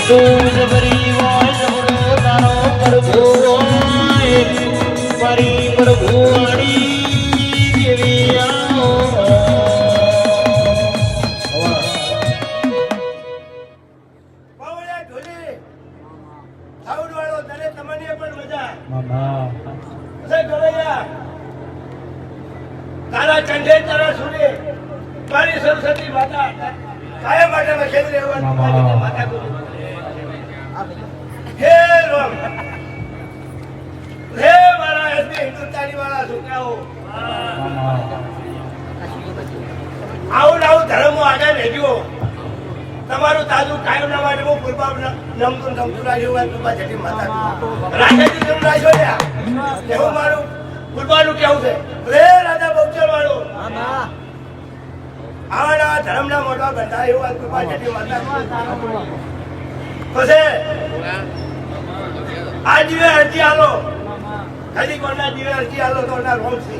દૂધ ભરી હોય જબરો તારો પ્રભુ હોય મારી પ્રભુવાણી કેવી આવો બાવળિયા ઢોલી સાઉન્ડ વાળો તને તમને પણ મજા મામા સે ગોળૈયા તારા ચંડે તારા સુરે મારી સરસ્વતી માતા કાયમ માટે વખેરી રહેવાનું મારી માતા ગુરુ હે રામ હે મારા એસબી હિન્દુસ્તાની વાળા છોકરાઓ આવું ધર્મો આગળ રહેજો તમારું તાજું કાયમ ના માટે હું પૂર્વા નમતું રાખ્યું હોય પૂર્વા જટી માતા રાજાજી જેમ રાખ્યો ને એવું મારું પૂર્વાનું કેવું છે રે રાજા બહુચર વાળું આવા ધર્મના મોટા બંધા એવું હોય પૂર્વા જટી માતા પછી આ જીવે અરજી આલો ખાલી કોના જીવે અરજી આલો તો ના રોમ છે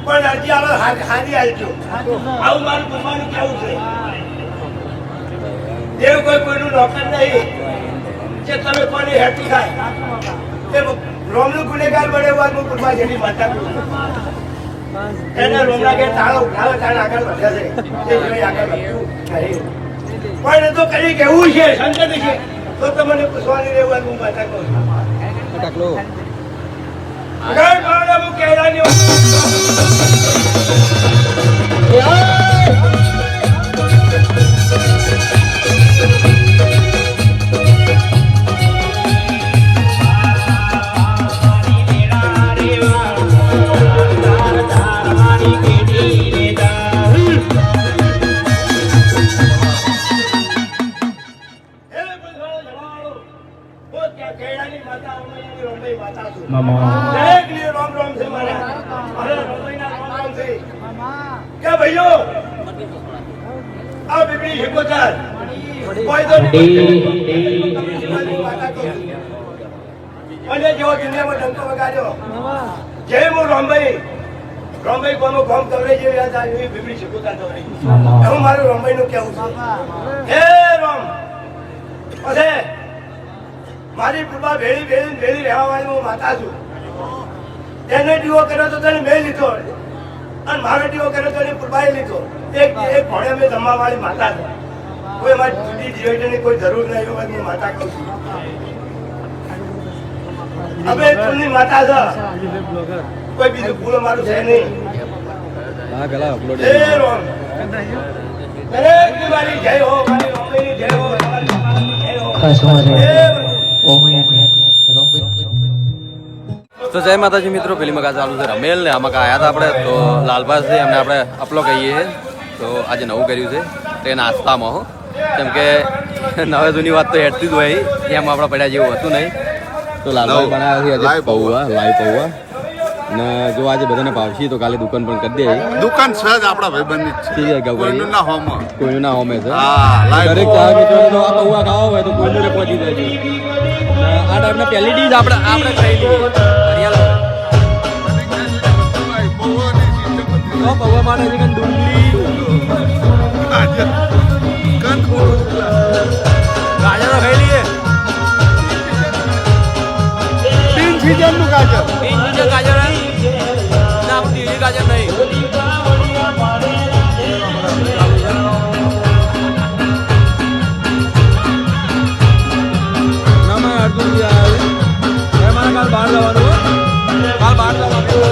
પણ અરજી આલો હારી આલજો આવું મારું પૂર્વાનું કેવું છે એવું કોઈનું નોકર નહીં જે તમે કોની હેતુ થાય તે રોમનું ગુનેગાર બને વાત હું પૂર્વા જેની માતા એને રોમના કે તાળો ઉઠાવે તાળા આગળ વધ્યા છે તે જોઈ આગળ વધ્યું નહીં પણ એ તો કઈ કેવું છે સંકટ છે તો તમને પૂછવાની રહેવું હું માતા કહું આગળ ભાવના હું કહેવાની જેવો દુનિયામાં ડંકો વગાડ્યો જય હું રામભાઈ કોનો કોમ કવરે જેવી યાદ આવી બીબડી શીખોતા કવરે એવું મારું રામભાઈ નું કેવું છે હે રામ પછી મારી કૃપા ભેળી રહેવા વાળી હું માતા છું તેને દીવો કર્યો તો તેને મેં લીધો અને મારો દીવો કર્યો તો એને કૃપાએ લીધો એક ભણે મેં જમવા વાળી માતા છે કોઈ મારી જુદી જીવવાની કોઈ જરૂર નહીં એવું હું માતા કહું છું હવે તુમની માતા છે કોઈ બીજું ભૂલ મારું છે નહીં હે રામ દરેકની મારી જય હો મારી રામભાઈની જય હો તમારી માતાની જય હો તો જય માતાજી મિત્રો, પેલી મકા ચાલુ છે રમેલ ને આમાં આયા હતા આપણે તો લાલભાઈ છે એમને આપણે અપલો કહીએ તો આજે નવું કર્યું છે તે નાસ્તામાં હો કેમ કે નવે જૂની વાત તો હેઠતી જ હોય એમ આપણે પડ્યા જેવું હતું નહીં તો લાલભાઈ બનાવ્યા છે આજે પૌવા લાઈવ પૌવા ને જો આજે બધાને ભાવશી તો કાલે દુકાન પણ કરી દે દુકાન છે જ આપણા ભાઈબંધની જ છે કોઈનું ના હોમે છે દરેક ચા મિત્રોને આ પૌવા ખાવા હોય તો કોઈનું પહોંચી જાય આ ટાઈપના પહેલી ડીશ આપણે ખાઈ લીધી પૌવા માટે ડુંગળી ગાજર ખાઈ લઈએ સીઝનનું ગાજર ગાજર ના દીવી ગાજર નહીં કાલ બહાર જવાનું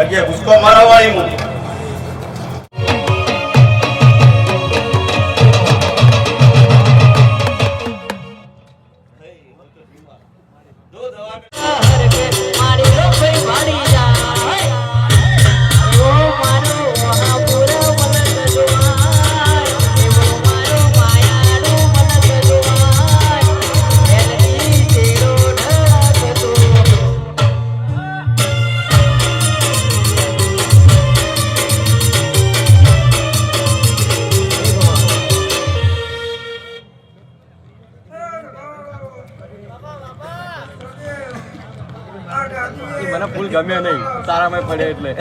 જગ્યાએ ભૂસકો મારા વાળી હું મને ફૂલ ગમે નહીં તારામાં પડે એટલે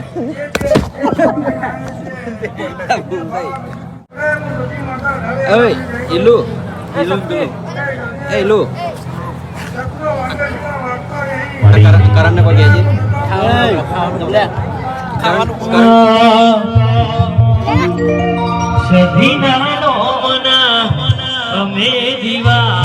ઇલુ ઇલુ એ ઇલુ કરણ ને કોઈ કહેજે સધીના નો મના અમે જીવા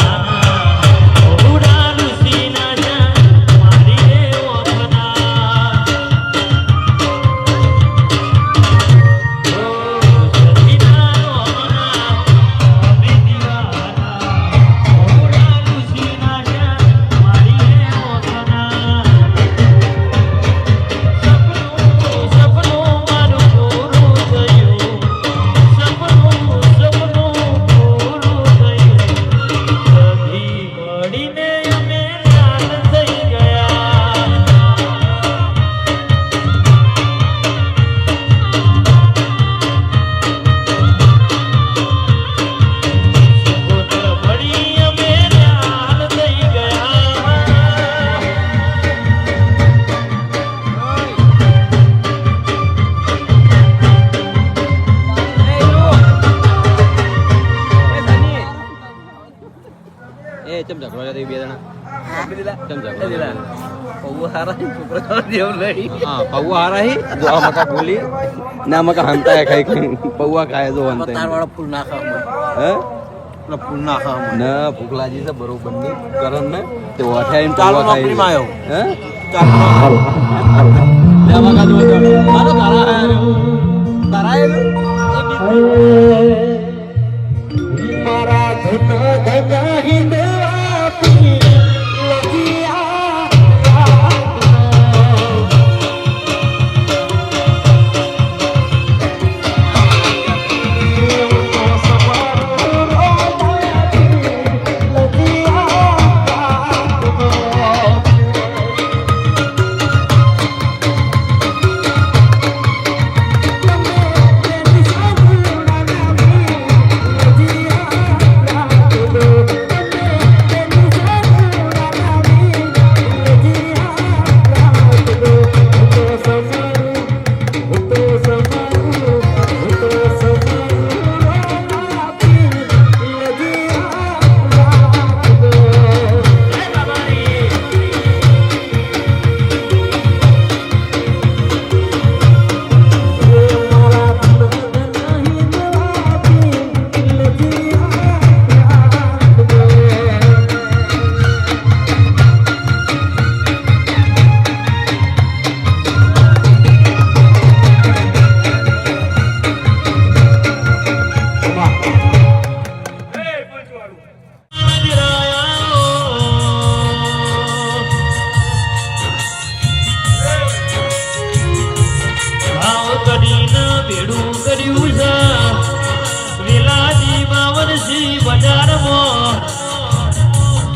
ચમ ઝઘડો બે જણા ચમ ઝઘડો પૌવા હારા હા પૌવા હારા હી જો આ મકા બોલી ના મકા હંતા ખાઈ ખાઈ પૌવા ખાય જો હંતા તાર વાળા ફૂલ ના ખાવ હે ના ફૂલ ના ખાવ ના ભૂખ લાગી છે બરોબર ની કરણ ને તે ઓઠાઈ પૌવા ખાઈ આવ્યો હે ચાલ લે મકા જો મારો તારા મારા ધના ધના હિંદવા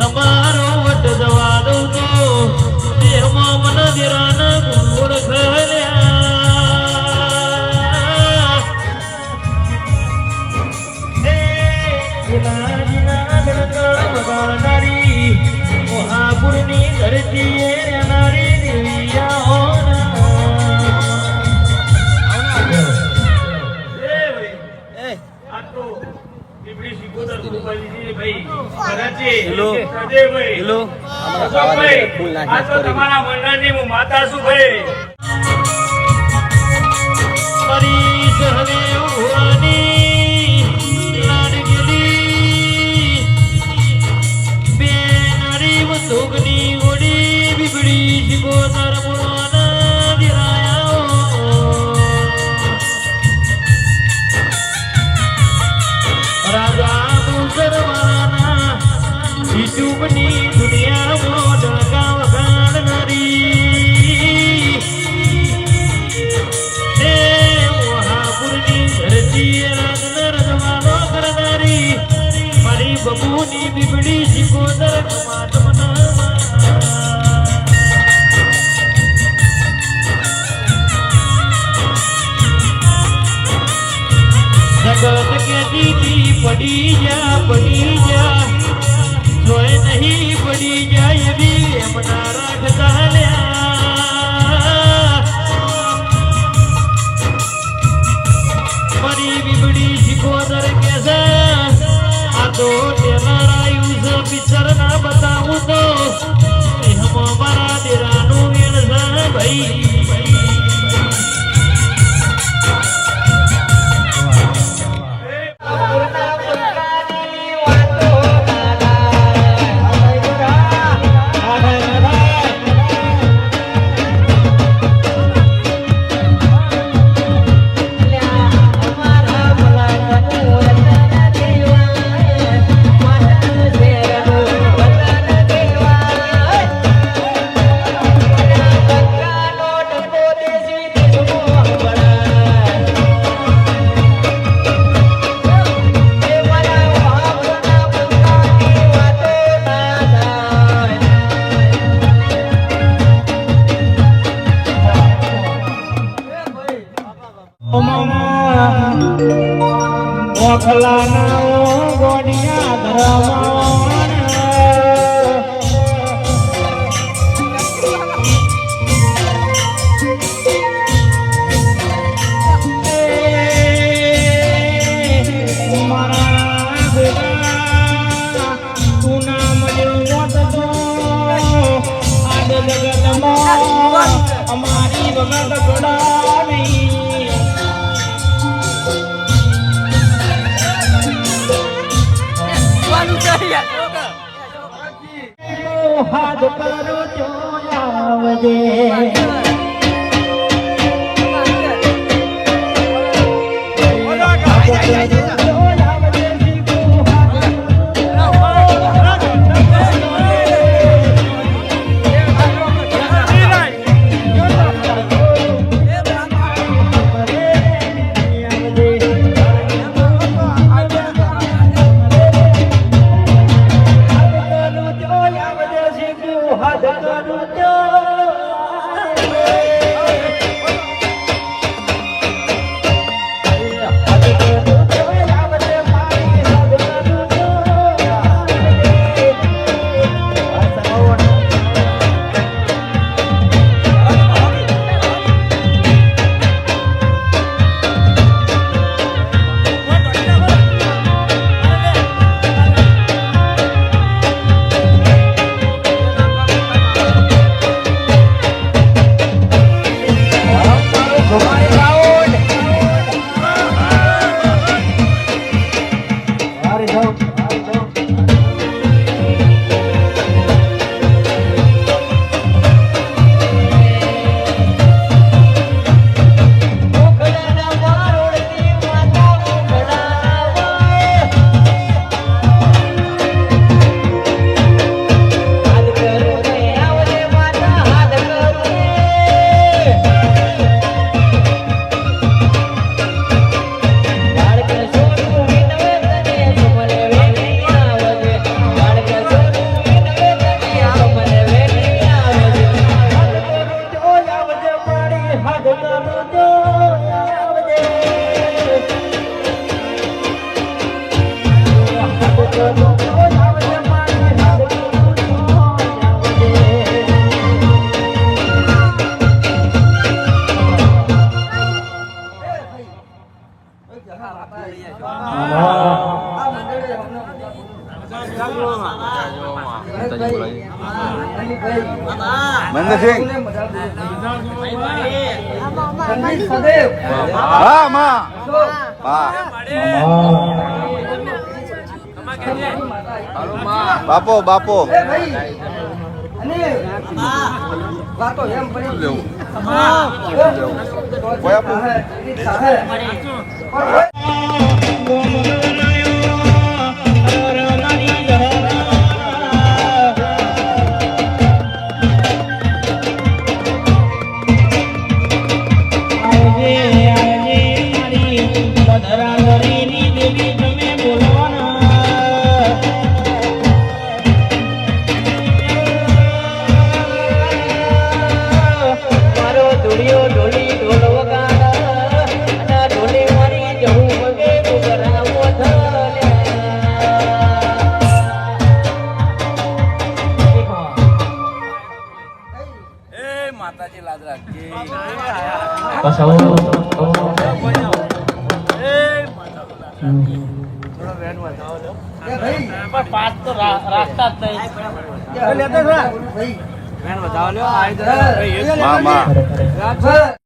તમારો વટ જવા દઉં તો દેહમાં મન દેરાના ગુણ ખલ્યા મહાપુરની ધરતી નારી દેવિયા તમારા મંડળની હું માતા છું ભાઈ ઓડી બીબડી શીખો તાર મુળવાના દિરાયા બબુની બીબડી શિકોદર કમાટ મના જગત કે દીદી પડી જા જોય નહીં પડી જાય એવી એમના રાખતા લ્યા મારી બીબડી શિકોદર કે છે આ તો ટેલર આવ્યું છે પિક્ચર ના બતાવું તો એમ મારા દેરાનું વેણ છે ભાઈ અમારી વગર ગોડાવી હાથ કરો જો આવજે મંદસિંહ હા માં બાપો બાપો ધરા ધરીની દેવી તમે બોલવાના પાસ તો રાખતા જ નહીં. માં